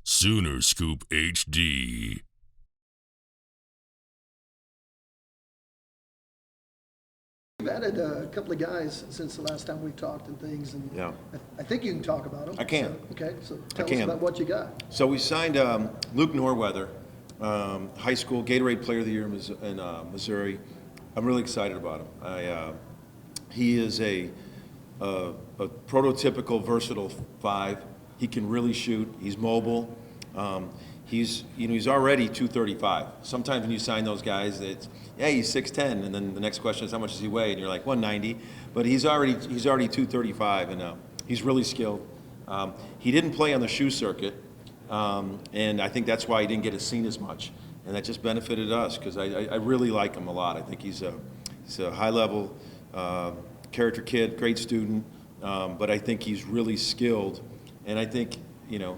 Sooner Scoop HD. We've added a couple of guys since the last time we talked and things, and Yeah. I think you can talk about them. I can. So, okay, so tell us can. about what you got. So we signed Luke Norweather, high school Gatorade Player of the Year in Missouri. I'm really excited about him. He is a prototypical versatile five. He can really shoot. He's mobile. He's already 235. Sometimes when you sign those guys, he's 6'10", and then the next question is how much does he weigh, and you're like 190. But he's already 235, and he's really skilled. He didn't play on the shoe circuit, and I think that's why he didn't get seen as much, and that just benefited us because I really like him a lot. I think he's a high level character kid, great student, but I think he's really skilled, and I think he'll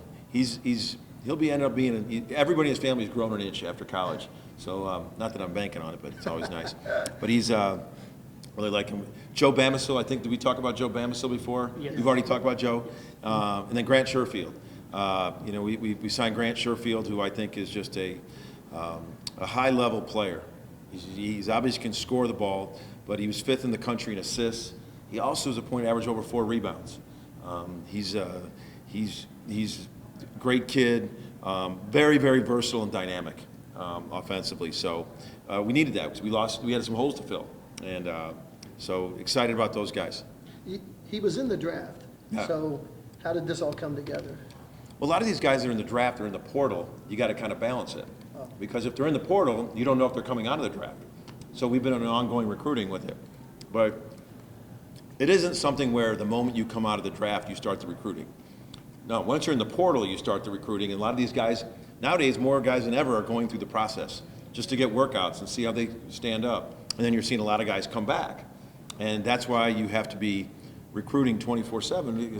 end up being everybody in his family has grown an inch after college. So not that I'm banking on it, but it's always nice. But he's really like him. Joe Bamisil, I think, did we talk about Joe Bamisil before? Yes. We've already talked about Joe. And then Grant Sherfield. We signed Grant Sherfield, who I think is just a high-level player. He's obviously can score the ball, but he was 5th in the country in assists. He also has a point average over 4 rebounds. He's a great kid, very, very versatile and dynamic offensively. So we needed that because we had some holes to fill. And so excited about those guys. He was in the draft. Yeah. So how did this all come together? Well, a lot of these guys that are in the draft or in the portal, you got to kind of balance it. Because if they're in the portal, you don't know if they're coming out of the draft. So we've been on an ongoing recruiting with it. But it isn't something where the moment you come out of the draft, you start the recruiting. No, once you're in the portal, you start the recruiting. And a lot of these guys, nowadays, more guys than ever are going through the process just to get workouts and see how they stand up. And then you're seeing a lot of guys come back. And that's why you have to be recruiting 24/7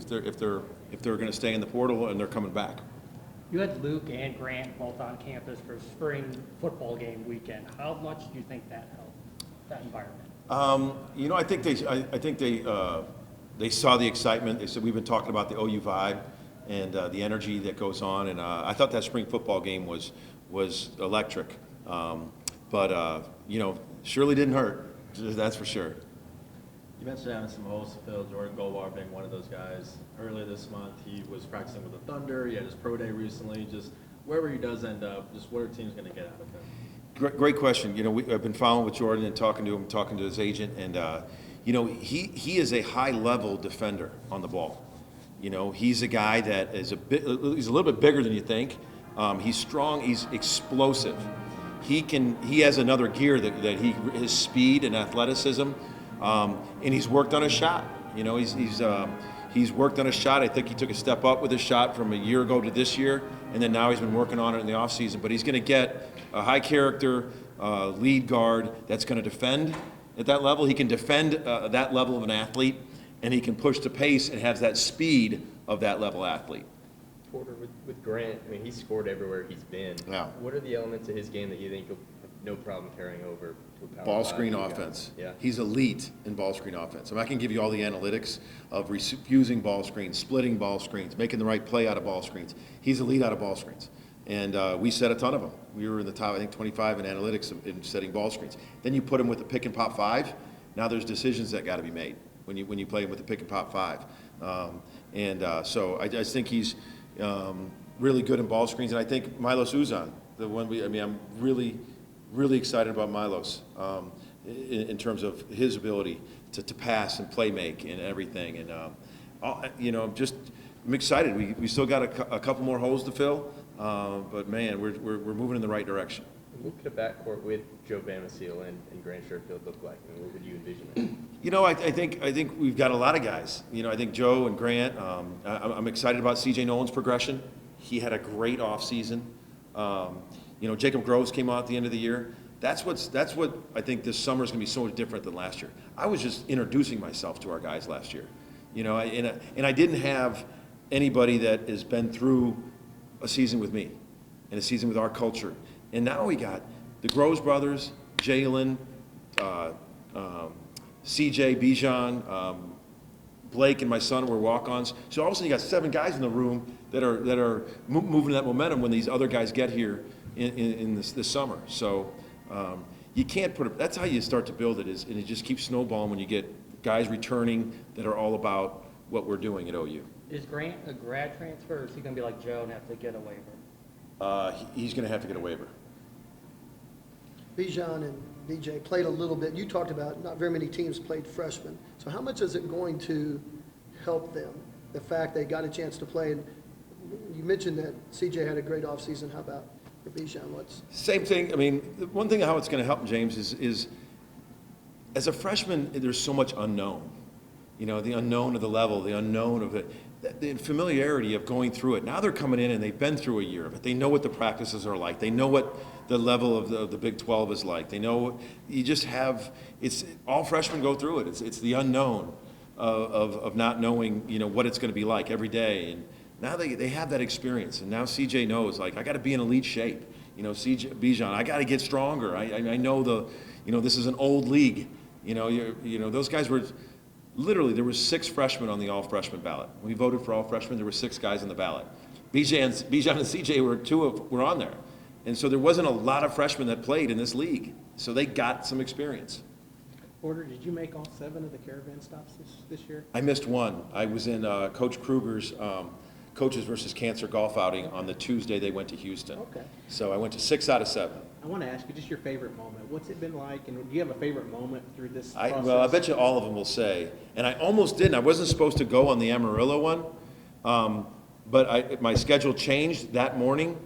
if they're going to stay in the portal and they're coming back. You had Luke and Grant both on campus for spring football game weekend. How much do you think that helped, that environment? I think they saw the excitement. They said we've been talking about the OU vibe and the energy that goes on, and I thought that spring football game was electric. But surely didn't hurt. That's for sure. You mentioned having some holes to fill, Jordan Goldberg being one of those guys. Earlier this month, he was practicing with the Thunder. He had his pro day recently. Just wherever he does end up, just what are teams going to get out of him? Great question. I've been following with Jordan and talking to him, talking to his agent, and he is a high-level defender on the ball. He's a guy that is he's a little bit bigger than you think. He's strong. He's explosive. He has another gear that his speed and athleticism, and he's worked on his shot. He's worked on his shot. I think he took a step up with his shot from a year ago to this year, and then now he's been working on it in the offseason. But he's going to get a high character lead guard that's going to defend at that level. He can defend that level of an athlete, and he can push the pace and has that speed of that level athlete. Porter, with Grant, I mean, he's scored everywhere he's been. Yeah. What are the elements of his game that you think you'll have no problem carrying over to a power Ball five screen guy? offense. Yeah. He's elite in ball screen offense. I can give you all the analytics of refusing ball screens, splitting ball screens, making the right play out of ball screens. He's elite out of ball screens. And we set a ton of them. We were in the top, I think, 25 in analytics in setting ball screens. Then you put him with the pick and pop 5. Now there's decisions that got to be made when you play him with the pick and pop 5. So I just think he's really good in ball screens. And I think Milos Uzan, I'm really excited about Milos in terms of his ability to pass and play make and everything. And I'm excited. We still got a couple more holes to fill, but man, we're moving in the right direction. What could a backcourt with Joe Bamisil and Grant Sherfield look like? I mean, what would you envision? I think we've got a lot of guys. I think Joe and Grant. I'm excited about C.J. Nolan's progression. He had a great offseason. Jacob Groves came out at the end of the year. That's what I think this summer is going to be so different than last year. I was just introducing myself to our guys last year, and I didn't have anybody that has been through a season with me and a season with our culture. And now we got the Groves brothers, Jalen, CJ, Bijan, Blake and my son were walk-ons. So all of a sudden you got 7 guys in the room that are moving that momentum when these other guys get here in this summer. So you can't that's how you start to build it, and it just keeps snowballing when you get guys returning that are all about what we're doing at OU. Is Grant a grad transfer, or is he gonna be like Joe and have to get a waiver? He's going to have to get a waiver. Bijan and DJ played a little bit. You talked about not very many teams played freshmen. So how much is it going to help them, the fact they got a chance to play? And you mentioned that CJ had a great offseason. How about for Bijan? Same thing. I mean, the one thing how it's going to help James is as a freshman, there's so much unknown. You know, the unknown of the level, the unknown of it, the familiarity of going through it. Now they're coming in and they've been through a year of it. They know what the practices are like. They know what the level of the Big 12 is like. They know you just have, it's all freshmen go through it. It's the unknown of not knowing, you know, what it's going to be like every day. And now they have that experience. And now CJ knows, like, I got to be in elite shape. You know, Bijan, I got to get stronger. I know this is an old league. You know, those guys were. Literally, there were 6 freshmen on the all-freshman ballot. When we voted for all freshmen, there were 6 guys on the ballot. Bijan and CJ were on there. And so there wasn't a lot of freshmen that played in this league. So they got some experience. Porter, did you make all 7 of the Caravan stops this year? I missed one. I was in Coach Kruger's Coaches versus Cancer golf outing on the Tuesday they went to Houston. Okay. So I went to 6 out of 7. I want to ask you just your favorite moment. What's it been like, and do you have a favorite moment through this process? Well, I bet you all of them will say. And I almost didn't. I wasn't supposed to go on the Amarillo one, but my schedule changed that morning,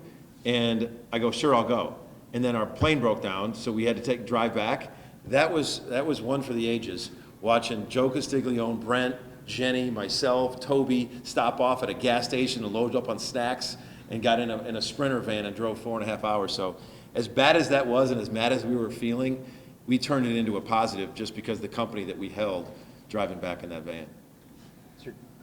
and I go, sure, I'll go. And then our plane broke down, so we had to drive back. That was one for the ages, watching Joe Castiglione, Brent, Jenny, myself, Toby stop off at a gas station and load up on snacks and got in a Sprinter van and drove 4.5 hours. So as bad as that was and as mad as we were feeling, we turned it into a positive just because of the company that we held driving back in that van.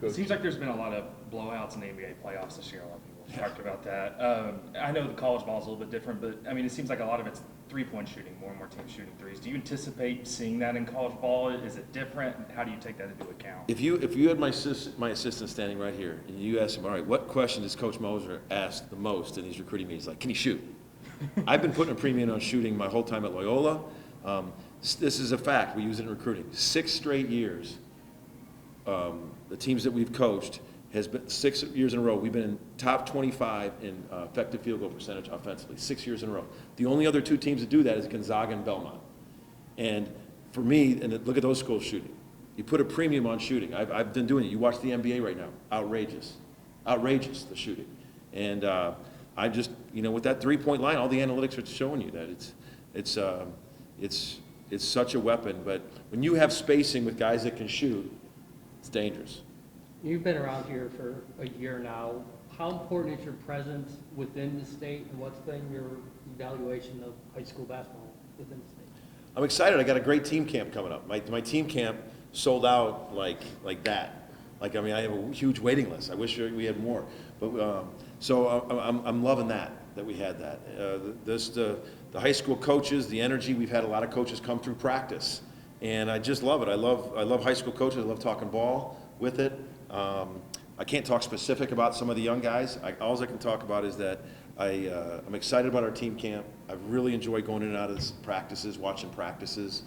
It seems like there's been a lot of blowouts in the NBA playoffs this year. A lot of people have talked about that. I know the college ball is a little bit different, but I mean, it seems like a lot of it's three-point shooting, more and more teams shooting threes. Do you anticipate seeing that in college ball? Is it different? How do you take that into account? If you had my assistant standing right here, and you asked him, all right, what question does Coach Moser ask the most in these recruiting meetings? Like, can he shoot? I've been putting a premium on shooting my whole time at Loyola. This is a fact. We use it in recruiting. 6 straight years, the teams that we've coached has been 6 years in a row. We've been in top 25 in effective field goal percentage offensively, 6 years in a row. The only other 2 teams that do that is Gonzaga and Belmont. And for me, and look at those schools shooting. You put a premium on shooting. I've been doing it. You watch the NBA right now. Outrageous, the shooting. And I just, with that 3-point line, all the analytics are showing you that it's such a weapon. But when you have spacing with guys that can shoot, it's dangerous. You've been around here for a year now. How important is your presence within the state, and what's been your evaluation of high school basketball within the state? I'm excited. I got a great team camp coming up. My team camp sold out like that. I have a huge waiting list. I wish we had more. But so I'm loving that we had that. The high school coaches, the energy. We've had a lot of coaches come through practice, and I just love it. I love high school coaches. I love talking ball with it. I can't talk specific about some of the young guys. All I can talk about is that I'm excited about our team camp. I really enjoy going in and out of practices, watching practices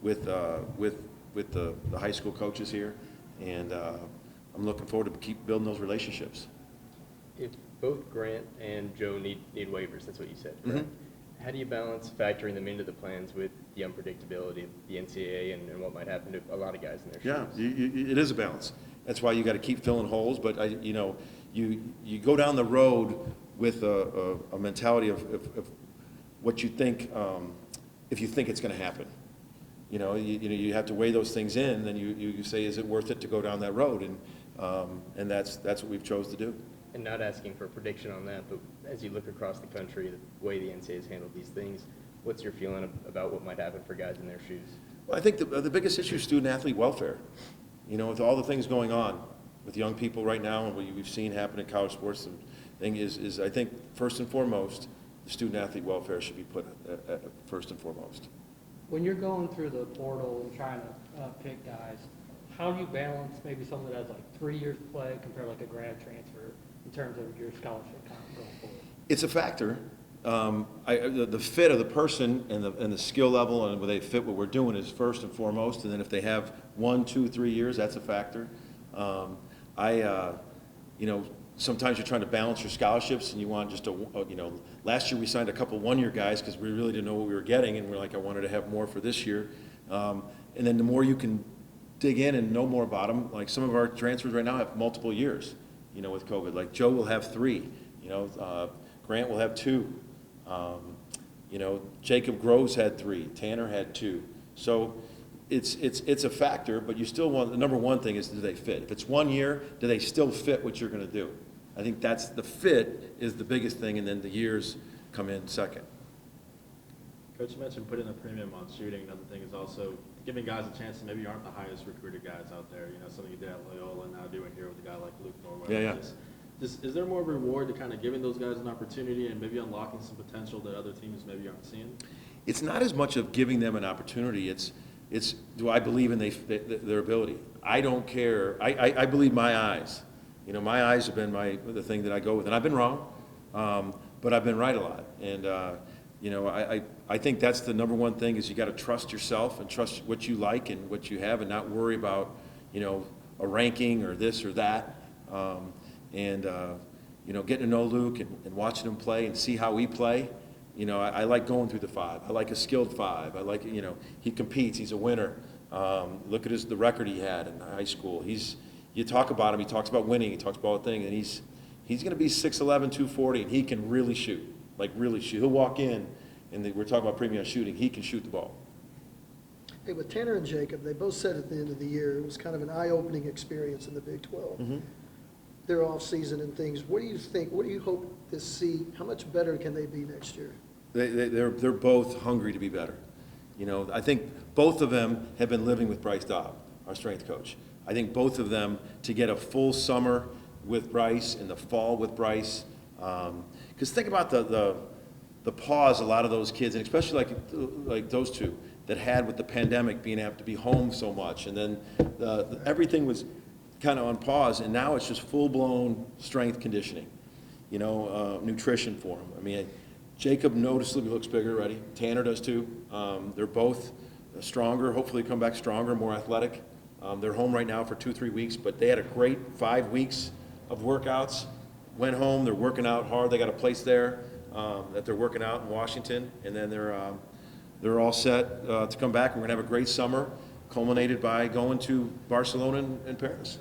with the high school coaches here, and I'm looking forward to keep building those relationships. If both Grant and Joe need waivers, that's what you said, correct? Mm-hmm. How do you balance factoring them into the plans with the unpredictability of the NCAA and what might happen to a lot of guys in their shoes? Yeah, it is a balance. That's why you got to keep filling holes. But you go down the road with a mentality of what you think, if you think it's going to happen. You have to weigh those things in, and then you say, is it worth it to go down that road? And that's what we've chose to do. And not asking for a prediction on that, but as you look across the country, the way the NCAA has handled these things, what's your feeling about what might happen for guys in their shoes? Well, I think the biggest issue is student-athlete welfare. With all the things going on with young people right now and what we've seen happen in college sports, the thing is I think first and foremost, the student-athlete welfare should be put first and foremost. When you're going through the portal and trying to pick guys, how do you balance maybe someone that has like 3 years to play compared to like a grad transfer in terms of your scholarship count going forward? It's a factor. The fit of the person and the skill level and where they fit what we're doing is first and foremost. And then if they have 1, 2, 3 years, that's a factor. Sometimes you're trying to balance your scholarships and you want just last year we signed a couple one-year guys because we really didn't know what we were getting, and we're like, I wanted to have more for this year. And then the more you can dig in and know more about them, like some of our transfers right now have multiple years, with COVID. Like Joe will have 3, Grant will have 2. Jacob Groves had 3, Tanner had 2. So it's a factor, but you still want, the number one thing is, do they fit? If it's 1 year, do they still fit what you're going to do? I think that's the fit is the biggest thing, and then the years come in second. Coach, you mentioned putting a premium on shooting. Another thing is also giving guys a chance that maybe aren't the highest recruited guys out there. Something you did at Loyola and now doing here with a guy like Luke Norwell. Yeah. Is there more reward to kind of giving those guys an opportunity and maybe unlocking some potential that other teams maybe aren't seeing? It's not as much of giving them an opportunity. It's do I believe in their ability? I don't care. I believe my eyes. My eyes have been the thing that I go with, and I've been wrong, but I've been right a lot. And I think that's the number one thing is you got to trust yourself and trust what you like and what you have, and not worry about a ranking or this or that. Getting to know Luke and watching him play and see how we play. I like going through the 5. I like a skilled 5. I like, he competes. He's a winner. Look at the record he had in high school. You talk about him. He talks about winning. He talks about a thing, and he's going to be 6'11", 240, and he can really shoot, like really shoot. He'll walk in, and we're talking about premium shooting. He can shoot the ball. Hey, with Tanner and Jacob, they both said at the end of the year it was kind of an eye-opening experience in the Big 12. Mm-hmm. Their off-season and things. What do you think? What do you hope to see? How much better can they be next year? They're both hungry to be better. I think both of them have been living with Bryce Dobb, our strength coach. I think both of them, to get a full summer with Bryce and the fall with Bryce, because think about the pause a lot of those kids, and especially like those two, that had with the pandemic, being able to be home so much, and then everything was kind of on pause, and now it's just full-blown strength conditioning, nutrition for them. I mean, Jacob noticeably looks bigger already. Tanner does too. They're both stronger, hopefully come back stronger, more athletic. They're home right now for 2-3 weeks, but they had a great 5 weeks of workouts. Went home, they're working out hard. They got a place there that they're working out in Washington, and then they're all set to come back. We're gonna have a great summer, culminated by going to Barcelona and Paris.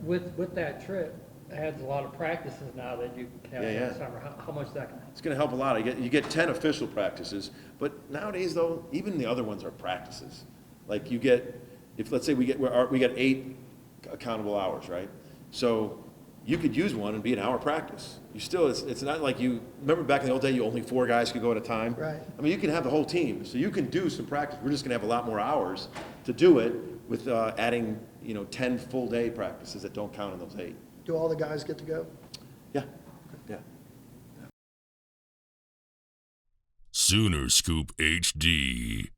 With that trip, it adds a lot of practices now that you can have in the summer. How much is that going to It's going to help a lot. You get 10 official practices, but nowadays though, even the other ones are practices. Like you get, if let's say we get 8 accountable hours, right? So you could use one and be an hour practice. You still, it's not like you remember back in the old day, only 4 guys could go at a time. Right. I mean, you can have the whole team, so you can do some practice. We're just going to have a lot more hours to do it with adding 10 full day practices that don't count in those 8. Do all the guys get to go? Yeah. Sooner Scoop HD.